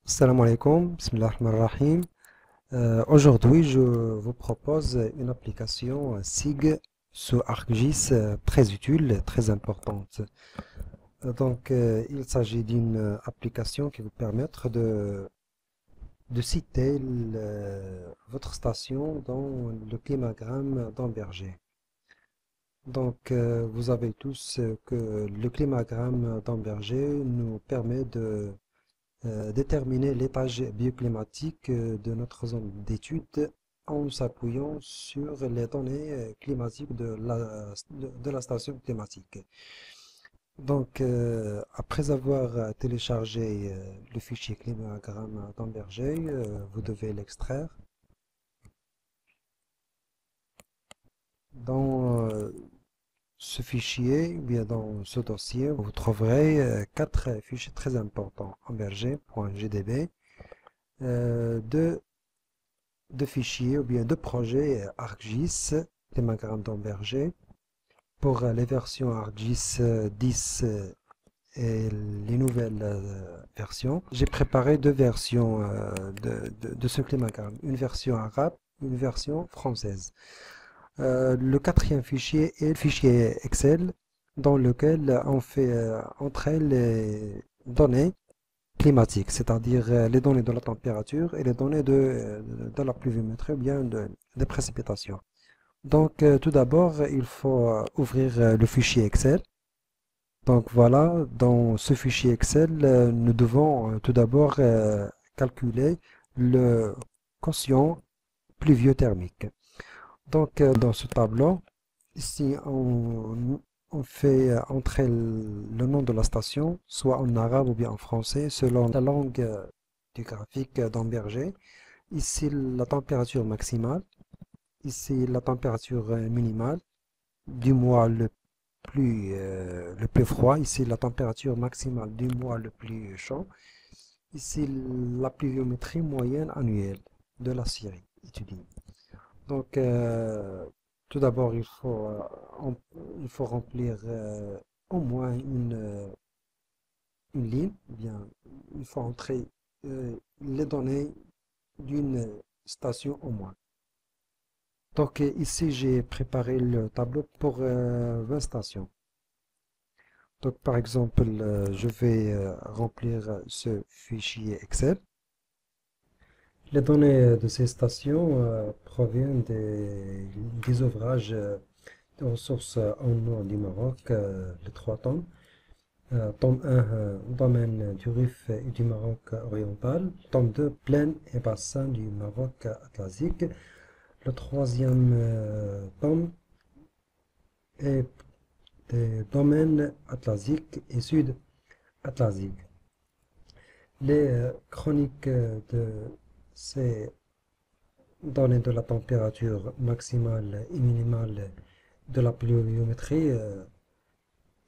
Salam alaikum, bismillah ar-Rahman ar-Rahim. Aujourd'hui, je vous propose une application SIG sous ArcGIS très utile, très importante. Il s'agit d'une application qui vous permettre de citer votre station dans le climagramme d'Amberger. Vous savez tous que le climagramme d'Amberger nous permet de déterminer l'état bioclimatique de notre zone d'étude en s'appuyant sur les données climatiques de la station climatique. Après avoir téléchargé le fichier climagramme d'Amberger, vous devez l'extraire. Dans ce fichier, ou bien dans ce dossier, vous trouverez quatre fichiers très importants. Amberger.gdb, deux de fichiers ou bien de projets ArcGIS, climagramme d'Amberger, pour les versions ArcGIS 10 et les nouvelles versions. J'ai préparé deux versions de ce climagramme, une version arabe, une version française. Le quatrième fichier est le fichier Excel, dans lequel on fait entrer les données climatiques, c'est-à-dire les données de la température et les données de la pluviométrie ou bien des précipitations. Tout d'abord, il faut ouvrir le fichier Excel. Donc voilà, dans ce fichier Excel, nous devons tout d'abord calculer le quotient pluviothermique. Dans ce tableau, ici, on fait entrer le nom de la station, soit en arabe ou bien en français, selon la langue du graphique d'Amberger. Ici, la température maximale. Ici, la température minimale du mois le plus froid. Ici, la température maximale du mois le plus chaud. Ici, la pluviométrie moyenne annuelle de la Syrie étudiée. Donc, euh, Tout d'abord, il faut remplir au moins une ligne, ou bien il faut entrer les données d'une station au moins. Ici, j'ai préparé le tableau pour 20 stations. Par exemple, je vais remplir ce fichier Excel. Les données de ces stations proviennent des ouvrages de ressources en eau du Maroc, les trois tomes. Tome 1, domaine du Rif et du Maroc oriental. Tome 2, plaine et bassin du Maroc atlantique. Le troisième tome est des domaines atlantiques et sud-atlantiques. Les chroniques de ces données de la température maximale et minimale de la pluviométrie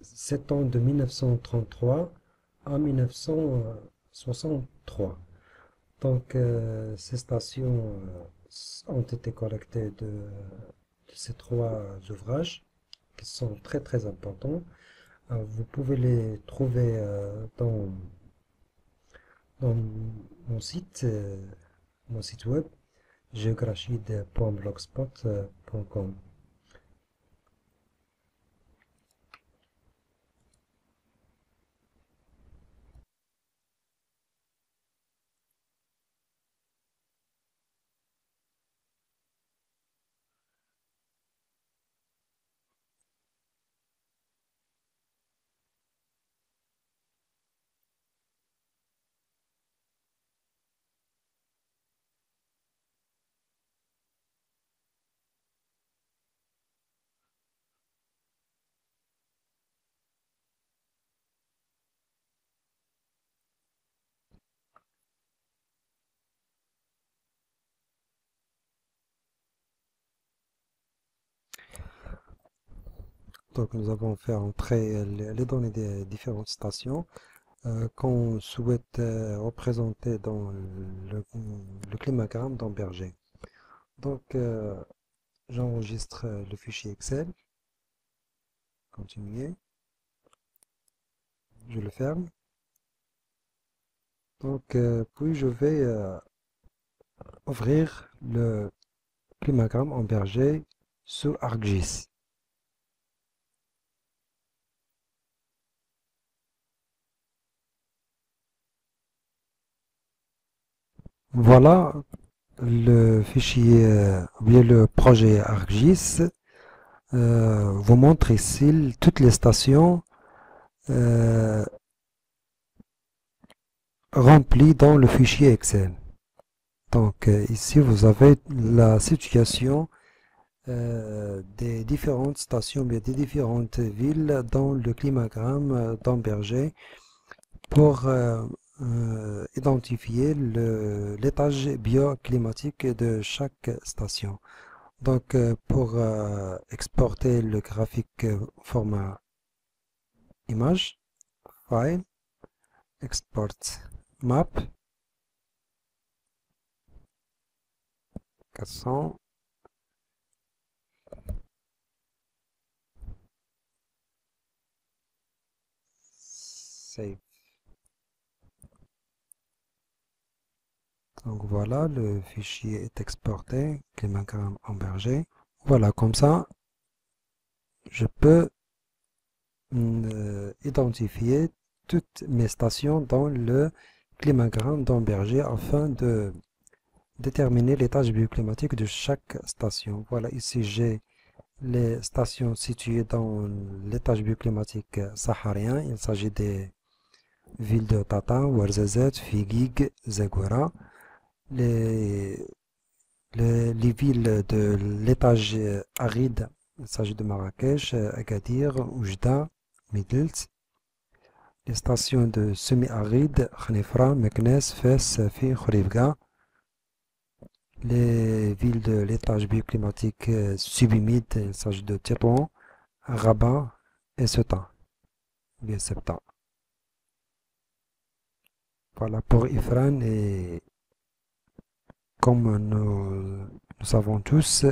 s'étendent de 1933 à 1963. Ces stations ont été collectées de ces trois ouvrages qui sont très très importants. Vous pouvez les trouver dans mon site web geograchide.blogspot.com. Nous avons fait entrer les données des différentes stations qu'on souhaite représenter dans le climagramme d'Amberger. Donc, euh, J'enregistre le fichier Excel. Continuer. Je le ferme. Donc, puis je vais ouvrir le climagramme en berger sous ArcGIS. Voilà le fichier, ou bien le projet ArcGIS. Vous montre ici toutes les stations remplies dans le fichier Excel. Donc ici vous avez la situation des différentes stations, bien des différentes villes dans le climagramme d'Amberger pour identifier l'étage bioclimatique de chaque station. Donc pour exporter le graphique au format image, file, export map 400, save. Donc voilà, le fichier est exporté, climagramme Amberger. Voilà, comme ça, je peux identifier toutes mes stations dans le climagramme d'Amberger afin de déterminer l'étage bioclimatique de chaque station. Voilà, ici j'ai les stations situées dans l'étage bioclimatique saharien. Il s'agit des villes de Tata, Ouarzazate, Figuig, Zagora. Les, les villes de l'étage aride, il s'agit de Marrakech, Agadir, Oujda, Midelt. Les stations de semi-aride, Khnifra, Meknes, Fès, Safi, Khouribga. Les villes de l'étage bioclimatique subhumide, il s'agit de Tétouan, Rabat et Ceuta, bien Ceuta. Voilà pour Ifrane et comme nous savons tous,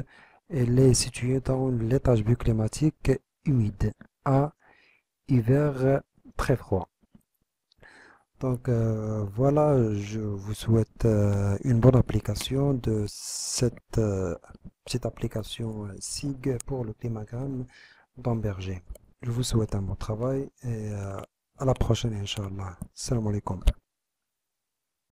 elle est située dans l'étage bioclimatique humide à hiver très froid. Donc voilà, je vous souhaite une bonne application de cette petite application SIG pour le climagramme d'Amberger. Je vous souhaite un bon travail et à la prochaine, Inch'Allah. Salam alaikum.